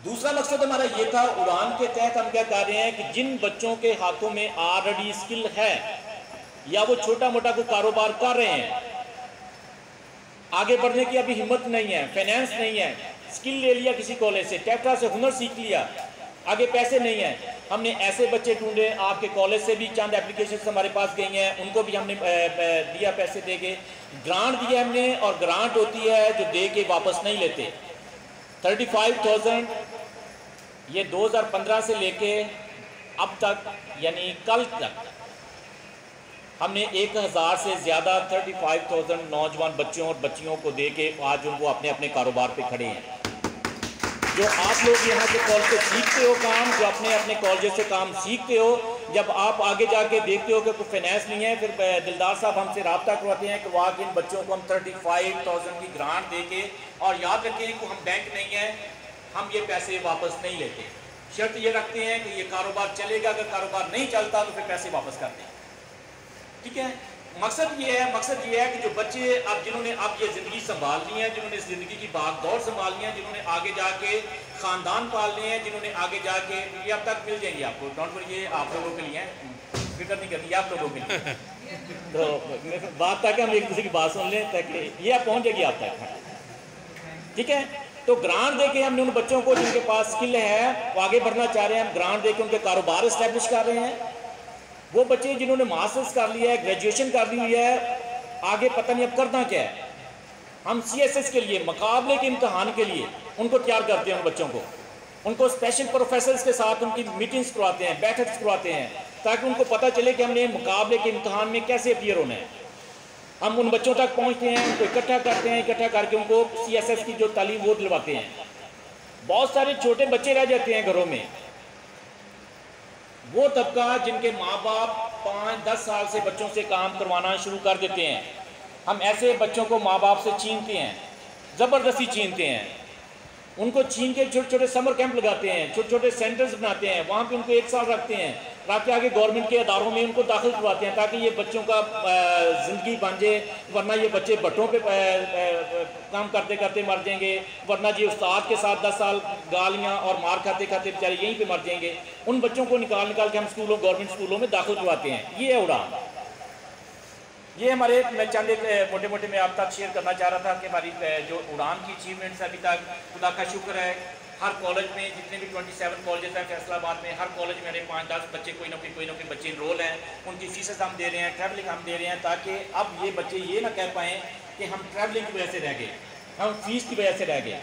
दूसरा मकसद हमारा ये था, उड़ान के तहत हम क्या कर रहे हैं कि जिन बच्चों के हाथों में ऑलरेडी स्किल है या वो छोटा मोटा कोई कारोबार कर रहे हैं, आगे बढ़ने की अभी हिम्मत नहीं है, फाइनेंस नहीं है, स्किल ले लिया किसी कॉलेज से, टेक्ट्रा से हुनर सीख लिया, आगे पैसे नहीं है, हमने ऐसे बच्चे ढूंढे। आपके कॉलेज से भी चंद एप्लीकेशन हमारे पास गई हैं, उनको भी हमने दिया पैसे दे के, ग्रांट दिया हमने। और ग्रांट होती है जो दे के वापस नहीं लेते। 35,000 ये 2015 से लेके अब तक यानी कल तक हमने 1000 से ज़्यादा 35,000 नौजवान बच्चों और बच्चियों को दे के आज उनको अपने अपने कारोबार पे खड़े हैं। जो आप लोग यहाँ से कॉलेज से सीखते हो काम, जो अपने अपने कॉलेज से काम सीखते हो, जब आप आगे जाके देखते हो कि कोई फाइनेंस नहीं है, फिर दिलदार साहब हमसे रब्ता करवाते हैं कि वाह इन बच्चों को हम 35,000 की ग्रांट दे के, और याद रखें कि हम बैंक नहीं है, हम ये पैसे वापस नहीं लेते। शर्त ये रखते हैं कि ये कारोबार चलेगा, अगर कारोबार नहीं चलता तो फिर पैसे वापस कर दें। ठीक है, मकसद ये है कि जो बच्चे अब जिन्होंने अब ये ज़िंदगी संभालनी है, जिन्होंने इस ज़िंदगी की भाग दौड़ संभालनी है, जिन्होंने आगे जाके ख़ानदान पालने हैं, जिन्होंने आगे जाके, ये अब तक मिल जाएंगे आपको, डोंट वरी, ये आप लोगों के लिए हैं, फिक्र नहीं करनी, आप लोगों के लिए। तो बात ताकि हम एक दूसरे की बात सुन लें, ताकि ये आप पहुँच जाएगी आप तक। ठीक है, तो ग्रांट दे के हमने उन बच्चों को जिनके पास स्किल है, वो आगे बढ़ना चाह रहे हैं, हम ग्रांट दे के उनके कारोबार इस्टेब्लिश कर रहे हैं। वो बच्चे जिन्होंने मास्टर्स कर लिया है, ग्रेजुएशन कर ली हुई है, आगे पता नहीं अब करना क्या है, हम CSS के लिए, मुकाबले के इम्तहान के लिए उनको तैयार करते हैं। उन बच्चों को, उनको स्पेशल प्रोफेसर्स के साथ उनकी मीटिंग्स करवाते हैं, बैठक करवाते हैं, ताकि उनको पता चले कि हमने मुकाबले के इम्तहान में कैसे अपीयर होना है। हम उन बच्चों तक पहुँचते हैं, उनको इकट्ठा करते हैं, इकट्ठा करके उनको CSS की जो तालीम वो दिलवाते हैं। बहुत सारे छोटे बच्चे रह जाते हैं घरों में, वो तबका जिनके माँ बाप 5-10 साल से बच्चों से काम करवाना शुरू कर देते हैं। हम ऐसे बच्चों को माँ बाप से छीनते हैं, ज़बरदस्ती छीनते हैं, उनको छीन के छोटे छोटे समर कैंप लगाते हैं, छोटे छोटे सेंटर्स बनाते हैं, वहाँ पे उनको 1 साल रखते हैं, रख के आगे गवर्नमेंट के अदारों में उनको दाखिल करवाते हैं, ताकि ये बच्चों का ज़िंदगी बन जाए, वरना ये बच्चे भट्टों पे काम करते करते मर जाएंगे, वरना जी उस्ताद के साथ 10 साल गालियाँ और मार खाते खाते बेचारे यहीं पे मर जाएंगे। उन बच्चों को निकाल के हम स्कूलों, गवर्नमेंट स्कूलों में दाखिल करवाते हैं। ये है उड़ान। ये हमारे, मैं चंद एक मोटे मोटे मैं आप तक शेयर करना चाह रहा था कि हमारी जो उड़ान की अचीवमेंट्स अभी तक, खुदा का शुक्र है, हर कॉलेज में जितने भी 27 कॉलेज हैं फैसलाबाद में, हर कॉलेज में हमारे 5-10 बच्चे कोई ना कोई बच्चे इनरोल हैं, उनकी फीसेस हम दे रहे हैं, ट्रैवलिंग हम दे रहे हैं, ताकि अब ये बच्चे ये ना कह पाएँ कि हम ट्रैवलिंग की वजह से रह गए, हम फीस की वजह से रह गए।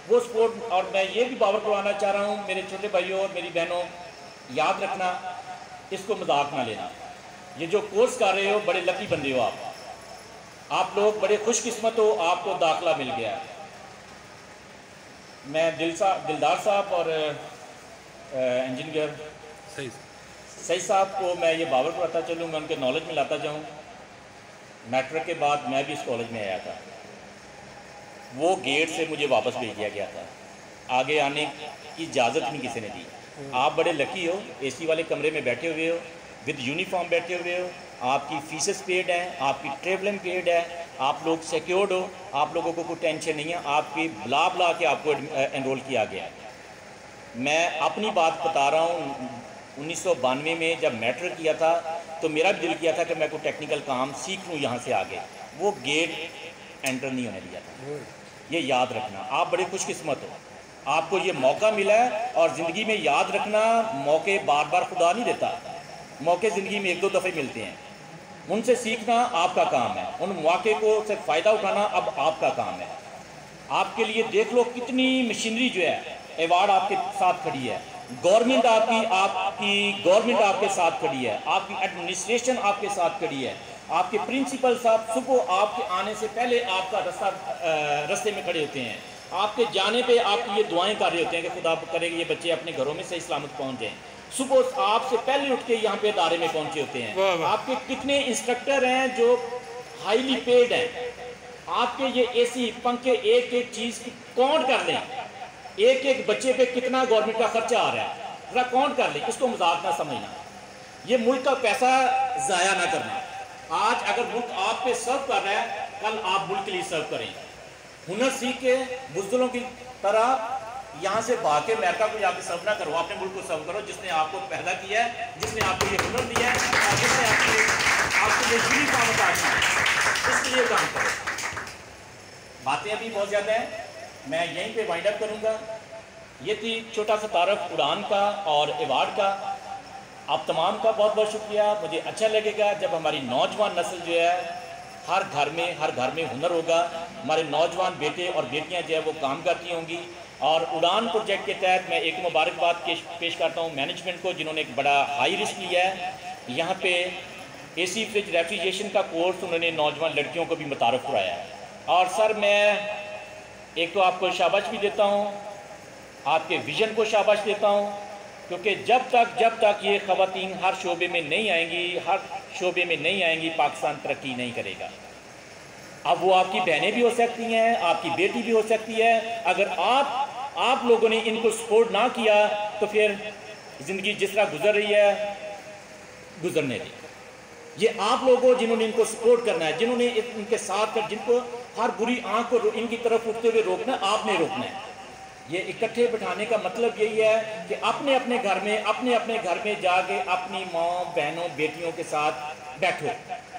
वो सपोर्ट, और मैं ये भी बावर करवाना चाह रहा हूँ मेरे छोटे भाइयों और मेरी बहनों, याद रखना, इसको मजाक ना लेना। ये जो कोर्स कर रहे हो, बड़े लकी बंदे हो आप लोग बड़े खुशकिस्मत हो, आपको दाखला मिल गया। मैं दिलदार साहब और इंजीनियर सही साहब को मैं ये बावर करता चलूँ, मैं उनके नॉलेज में लाता जाऊँ। मैट्रिक के बाद मैं भी इस कॉलेज में आया था, वो गेट से मुझे वापस भेज दिया गया था, आगे आने की इजाज़त नहीं किसी ने दी। आप बड़े लकी हो, AC वाले कमरे में बैठे हुए हो, विद यूनिफॉर्म बैठे हुए हो, आपकी फीसेस पेड है, आपकी ट्रेवलिंग पेड है, आप लोग सिक्योर्ड हो, आप लोगों को कोई टेंशन नहीं है, आपकी बुला के आपको एनरोल किया गया है। मैं अपनी बात बता रहा हूँ, 1992 में जब मैट्रिक किया था तो मेरा भी दिल किया था कि मैं कोई टेक्निकल काम सीख लूँ यहाँ से आगे, वो गेट एंटर नहीं होने दिया था। ये याद रखना, आप बड़े खुशकिस्मत हो, आपको ये मौका मिला है। और ज़िंदगी में याद रखना, मौके बार बार खुदा नहीं देता, मौके ज़िंदगी में 1-2 दफ़े मिलते हैं, उनसे सीखना आपका काम है, उन मौके को से फ़ायदा उठाना अब आपका काम है। आपके लिए देख लो कितनी मशीनरी जो है, अवार्ड आपके साथ खड़ी है, गवर्नमेंट आपकी गवर्नमेंट आपके साथ खड़ी है, आपकी एडमिनिस्ट्रेशन आपके साथ खड़ी है, आपके प्रिंसिपल साहब सुबह आपके आने से पहले आपका रास्ते में खड़े होते हैं, आपके जाने पे आपकी ये दुआएं कर रहे होते हैं कि खुदा करे ये बच्चे अपने घरों में सही सलामत पहुँच जाएँ। सुबह आपसे पहले उठ के यहाँ पे अदारे में पहुँचे होते हैं। आपके कितने इंस्ट्रक्टर हैं जो हाईली पेड हैं, आपके ये AC पंखे एक एक चीज़ की काउंट कर लें, एक एक बच्चे पे कितना गवर्नमेंट का खर्चा आ रहा है, जरा काउंट कर लें, इसको मजाक ना समझना, ये मुल्क का पैसा ज़ाया ना करना। आज अगर मुल्क आप पे सर्व कर रहा है, कल आप मुल्क के लिए सर्व करें। हुनर सीख के बुज़दिलों की तरह यहाँ से भाग के अमेरिका को जाके सर्व ना करो, अपने मुल्क को सर्व करो जिसने आपको पैदा किया है, जिसने आपको ये हुनर दिया है और जिसने आपको ये शुरू काम बता दी है, इसलिए काम करो। बातें अभी बहुत ज़्यादा हैं, मैं यहीं पे वाइंड अप करूँगा। ये थी छोटा सा तारफ़ उड़ान का और अवार्ड का। आप तमाम का बहुत बहुत शुक्रिया। मुझे अच्छा लगेगा जब हमारी नौजवान नस्ल जो है हर घर में हुनर होगा, हमारे नौजवान बेटे और बेटियां जो है वो काम करती होंगी। और उड़ान प्रोजेक्ट के तहत मैं एक मुबारकबाद पेश करता हूँ मैनेजमेंट को, जिन्होंने एक बड़ा हाई रिस्क लिया है। यहाँ पे AC फ्रिज रेफ्रिजरेशन का कोर्स उन्होंने नौजवान लड़कियों को भी मुतारफ़ कराया है। और सर मैं एक तो आपको शाबाश भी देता हूँ, आपके विज़न को शाबाश देता हूँ, क्योंकि जब तक ये ख़वातीन हर शोबे में नहीं आएंगी पाकिस्तान तरक्की नहीं करेगा। अब वो आपकी बहनें भी हो सकती हैं, आपकी बेटी भी हो सकती है। अगर आप लोगों ने इनको सपोर्ट ना किया तो फिर ज़िंदगी जिस तरह गुजर रही है गुजरने दी। ये आप लोगों जिन्होंने इनको सपोर्ट करना है, जिन्होंने इनके साथ कर, जिनको हर बुरी आंख को इनकी तरफ उठते हुए रोकना, आपने रोकना है। ये इकट्ठे बिठाने का मतलब यही है कि अपने अपने घर में जाके अपनी माँ बहनों बेटियों के साथ बैठो,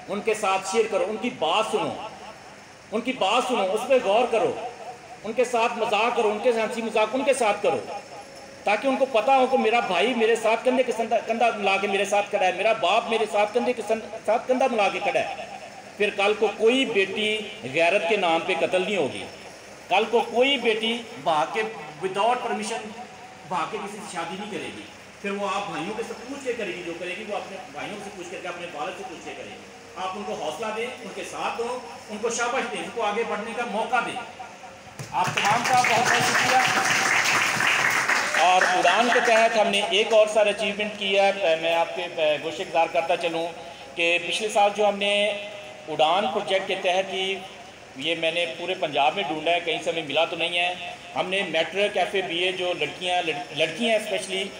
उनके साथ शेयर करो, उनकी बात सुनो, उस पर गौर करो, उनके साथ मजाक करो, उनके हंसी मजाक उनके साथ करो, ताकि उनको पता हो कि मेरा भाई मेरे साथ कंधे के कंधा मिला के मेरे साथ खड़ा है, मेरा बाप मेरे साथ कंधे के साथ कंधा मिला के खड़ा है। फिर कल को कोई बेटी गैरत के नाम पे कत्ल नहीं होगी, कल को कोई बेटी भाग के विदाउट परमिशन भाग के किसी से शादी नहीं करेगी। फिर वो आप भाइयों के से पूछ के करेगी, जो करेगी वो अपने भाइयों से पूछ करके, अपने बालक से पूछ के करेगी। आप उनको हौसला दें, उनके साथ दो, उनको शाबाश दें, उनको आगे बढ़ने का मौका दें। आप तमाम का बहुत बहुत शुक्रिया। और उड़ान के तहत हमने एक और सारा अचीवमेंट किया है। मैं आपके गोशेगुजार करता चलूँ कि पिछले साल जो हमने उड़ान प्रोजेक्ट के तहत ही ये मैंने पूरे पंजाब में ढूंढा है, कहीं से हमें मिला तो नहीं है। हमने मेट्रो कैफ़े BA जो लड़कियां specially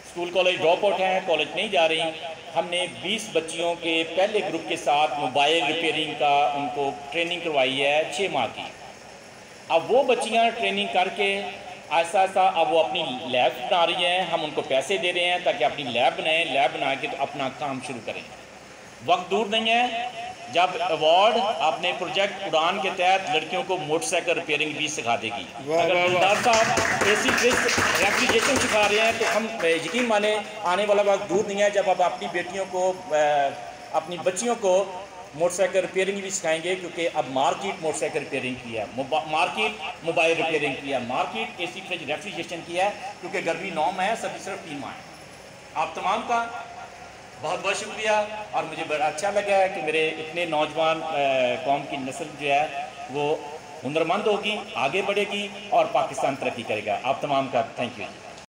school college drop out हैं, कॉलेज नहीं जा रही, हमने 20 बच्चियों के पहले ग्रुप के साथ मोबाइल रिपेयरिंग का उनको ट्रेनिंग करवाई है 6 माह की। अब वो बच्चियां ट्रेनिंग करके आहिस्ता आहिस्ता अब वो अपनी लैब बना रही हैं, हम उनको पैसे दे रहे हैं ताकि अपनी लैब बनाएं, लैब बना के तो अपना काम शुरू करें। वक्त दूर नहीं है जब अवार्ड अपने प्रोजेक्ट उड़ान के तहत लड़कियों को मोटरसाइकिल रिपेयरिंग भी सिखा देगी। अगर दिलदार साहब AC फ्रिज रेफ्रिजरेशन सिखा रहे हैं तो हम यकीन माने आने वाला वक्त दूर नहीं है जब आप अपनी बेटियों को अपनी बच्चियों को मोटरसाइकिल रिपेयरिंग भी सिखाएंगे, क्योंकि अब मार्केट मोटरसाइकिल रिपेयरिंग की है, मार्केट मोबाइल रिपेयरिंग की है, मार्केट AC फ्रिज रेफ्रिजरेशन की है, क्योंकि गर्मी 9 माह है, सभी सिर्फ 3 माह है। आप तमाम का बहुत बहुत शुक्रिया। और मुझे बड़ा अच्छा लगा है कि मेरे इतने नौजवान कौम की नस्ल जो है वो हुनरमंद होगी, आगे बढ़ेगी और पाकिस्तान तरक्की करेगा। आप तमाम का थैंक यू।